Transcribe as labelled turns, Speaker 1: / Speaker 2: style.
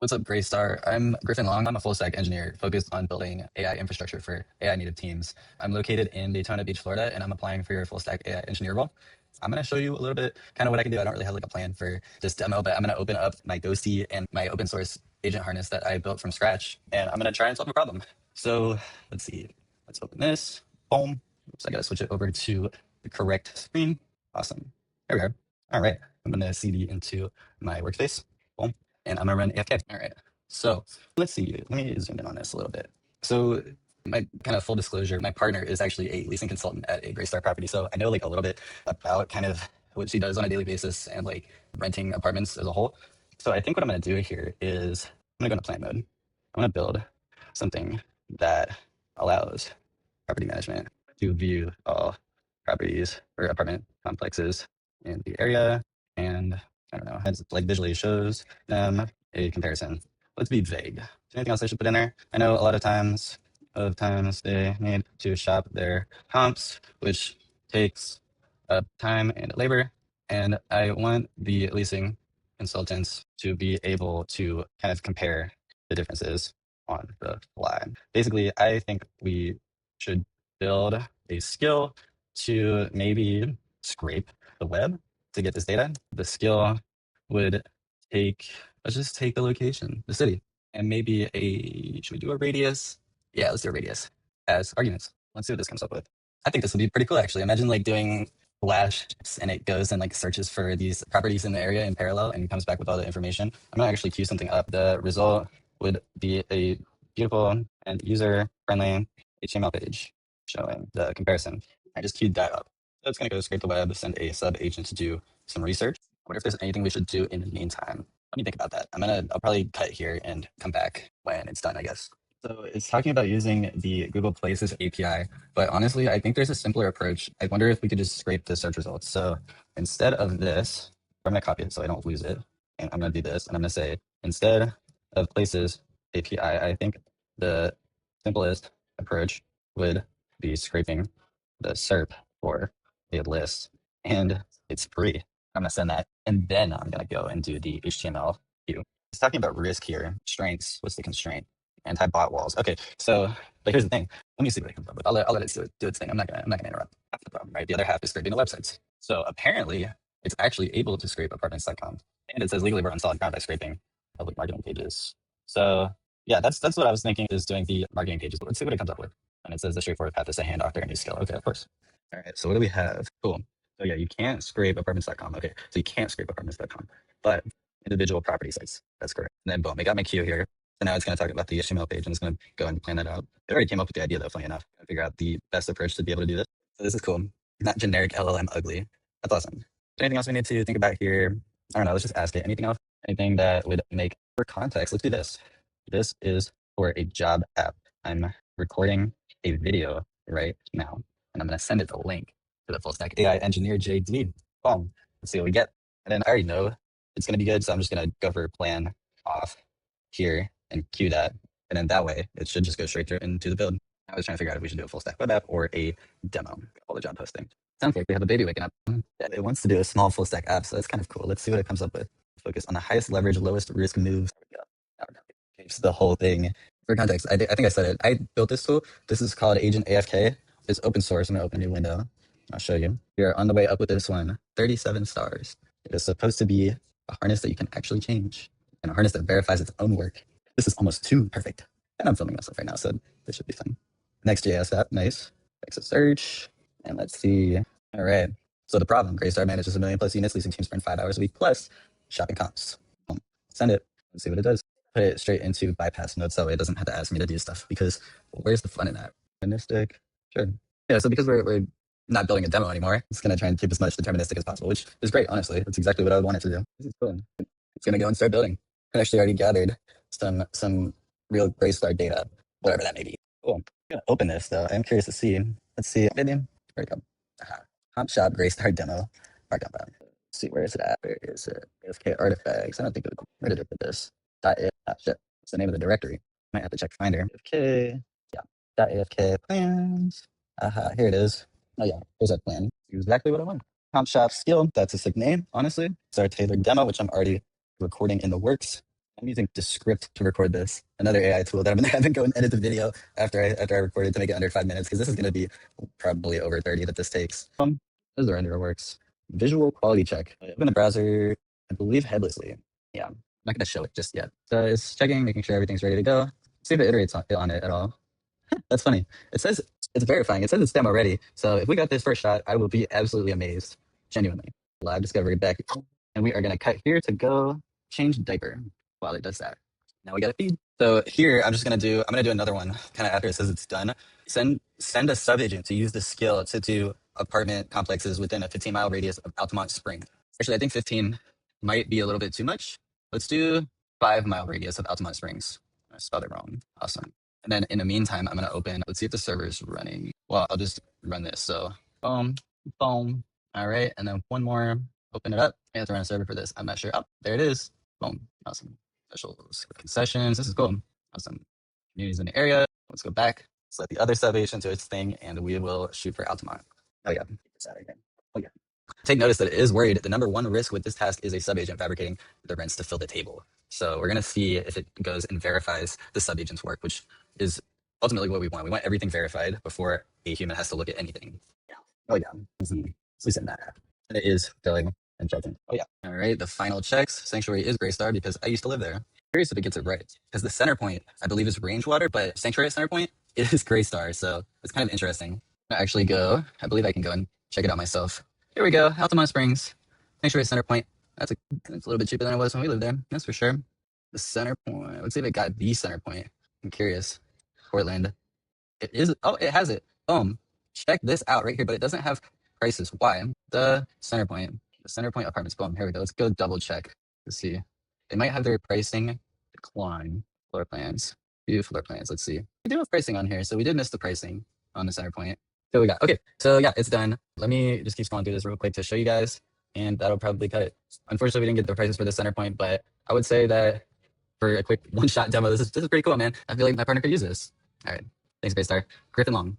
Speaker 1: What's up, Greystar? I'm Griffin Long. I'm a full stack engineer focused on building AI infrastructure for AI native teams. I'm located in Daytona Beach, Florida, and I'm applying for your full stack AI engineer role. I'm going to show you a little bit kind of what I can do. I don't really have like a plan for this demo, but I'm going to open up my Ghosty and my open source agent harness that I built from scratch, and I'm going to try and solve a problem. So let's see. Let's open this. Boom. Oops, I got to switch it over to the correct screen. Awesome. There we are. All right. I'm going to CD into my workspace. Boom, and I'm gonna run AFK. All right. So let's see. Let me zoom in on this a little bit. So my kind of full disclosure, my partner is actually a leasing consultant at a Greystar property. So I know like a little bit about kind of what she does on a daily basis and like renting apartments as a whole. So I think what I'm gonna do here is I'm gonna go into plan mode. I'm gonna build something that allows property management to view all properties or apartment complexes in the area, and I don't know, it's like visually shows them a comparison. Let's be vague. Is there anything else I should put in there? I know a lot of times they need to shop their comps, which takes time and labor. And I want the leasing consultants to be able to kind of compare the differences on the fly. Basically, I think we should build a skill to maybe scrape the web to get this data. The skill would take, let's just take the location, the city, and maybe should we do a radius? Yeah, let's do a radius as arguments. Let's see what this comes up with. I think this would be pretty cool, actually. Imagine like doing Flash and it goes and like searches for these properties in the area in parallel and comes back with all the information. I'm gonna actually queue something up. The result would be a beautiful and user-friendly HTML page showing the comparison. I just queued that up. So it's gonna go scrape the web, send a sub agent to do some research. I wonder if there's anything we should do in the meantime. Let me think about that. I'll probably cut here and come back when it's done, I guess. So it's talking about using the Google Places API, but honestly, I think there's a simpler approach. I wonder if we could just scrape the search results. So instead of this, I'm gonna copy it so I don't lose it. And I'm gonna do this, and I'm gonna say, instead of Places API, I think the simplest approach would be scraping the SERP for a list, and it's free. I'm gonna send that, and then I'm gonna go and do the HTML view. It's talking about risk here, constraints. What's the constraint? Anti-bot walls. Okay, so but here's the thing. Let me see what it comes up with. I'll let it do its thing. I'm not gonna interrupt. That's the problem, right? The other half is scraping the websites. So apparently, it's actually able to scrape apartments.com, and it says legally we're on solid ground by scraping public marketing pages. So yeah, that's what I was thinking is doing the marketing pages. But let's see what it comes up with. And it says the straightforward path is to hand author a new skill. Okay, of course. All right. So what do we have? Cool. So yeah, you can't scrape apartments.com. Okay, so you can't scrape apartments.com, but individual property sites. That's correct. And then boom, I got my queue here. So now it's going to talk about the HTML page and it's going to go and plan that out. It already came up with the idea though, funny enough. I figure out the best approach to be able to do this. So this is cool. Not generic LLM ugly. That's awesome. Is there anything else we need to think about here? I don't know. Let's just ask it. Anything else? Anything that would make for context? Let's do this. This is for a job app. I'm recording a video right now, and I'm going to send it the link to the full stack AI engineer JD. Boom. Let's see what we get. And then I already know it's going to be good, so I'm just going to go for plan off here and queue that. And then that way, it should just go straight through into the build. I was trying to figure out if we should do a full stack web app or a demo, all the job posting. Sounds like we have a baby waking up. It wants to do a small full stack app, so that's kind of cool. Let's see what it comes up with. Focus on the highest leverage, lowest risk moves. It's the whole thing. For context, I think I said it. I built this tool. This is called agent-afk. It's open source. I'm going to open a new window. I'll show you. We are on the way up with this one. 37 stars. It is supposed to be a harness that you can actually change and a harness that verifies its own work. This is almost too perfect. And I'm filming myself right now, so this should be fun. Next.js app, nice. Exit search. And let's see. All right. So the problem, Greystar manages 1 million plus units, leasing teams spend 5 hours a week plus shopping comps. Send it. Let's see what it does. Put it straight into bypass mode so it doesn't have to ask me to do stuff, because where's the fun in that? Deterministic. Sure. Yeah, so because we're not building a demo anymore, it's going to try and keep as much deterministic as possible, which is great, honestly. That's exactly what I would want it to do. This is cool. It's going to go and start building. I actually already gathered some real Greystar data, whatever that may be. Cool. I'm going to open this, though. I'm curious to see. Let's see. Where'd it go? Hop shop Greystar demo. Markup. Let's see, where is it at? Where is it? AFK artifacts. I don't think it would. Where did it put this? .if. Shit. What's the name of the directory? Might have to check Finder. AFK. Yeah. .afk plans. Here it is. Oh yeah, here's that plan. Exactly what I want. Comp shop skill. That's a sick name, honestly. It's our tailored demo, which I'm already recording in the works. I'm using Descript to record this, another AI tool that I'm gonna have and go and edit the video after I record it to make it under 5 minutes because this is gonna be probably over 30 that this takes. This is the renderer works. Visual quality check. I open the browser, I believe headlessly. Yeah, I'm not gonna show it just yet. So it's checking, making sure everything's ready to go. See if it iterates on it at all. That's funny. It says it's verifying. It says it's demo ready. So if we got this first shot, I will be absolutely amazed. Genuinely. Live discovery back. And we are going to cut here to go change diaper while it does that. Now we got a feed. So here I'm going to do another one kind of after it says it's done. Send a sub agent to use the skill to do apartment complexes within a 15-mile radius of Altamonte Spring. Actually, I think 15 might be a little bit too much. Let's do 5-mile radius of Altamonte Springs. I spelled it wrong. Awesome. And then in the meantime, I'm going to open, let's see if the server is running. Well, I'll just run this. So boom, boom. All right. And then one more, open it up. I have to run a server for this. I'm not sure. Oh, there it is. Boom. Awesome. Specials, concessions. This is cool. Awesome. Communities in the area. Let's go back. Let's let the other sub agent do its thing and we will shoot for Altamont. Oh, yeah. Oh, yeah. Take notice that it is worried. The number one risk with this task is a sub-agent fabricating the rents to fill the table. So we're going to see if it goes and verifies the sub-agent's work, which is ultimately what we want. We want everything verified before a human has to look at anything. Yeah. Oh, yeah. At least in that app. And it is filling and checking. Oh, yeah. All right. The final checks. Sanctuary is Greystar because I used to live there. Curious if it gets it right. Because the CenterPointe, I believe, is Rangewater, but Sanctuary at CenterPointe is Greystar. So it's kind of interesting. I actually go, I believe I can go and check it out myself. Here we go, Altamonte Springs. Sanctuary CenterPointe. That's a little bit cheaper than it was when we lived there. That's for sure. The CenterPointe. Let's see if it got the CenterPointe. I'm curious. Portland. It is. Oh, it has it. Boom. Check this out right here, but it doesn't have prices. Why? The CenterPointe. The CenterPointe apartments. Boom. Here we go. Let's go double check. Let's see. They might have their pricing decline. Floor plans. View floor plans. Let's see. We do have pricing on here, so we did miss the pricing on the CenterPointe. So we got, okay, so yeah, it's done. Let me just keep scrolling through this real quick to show you guys, and that'll probably cut it. Unfortunately, we didn't get the prices for the CenterPointe, but I would say that for a quick one-shot demo, this is pretty cool, man. I feel like my partner could use this. All right, thanks, Greystar. Griffin Long.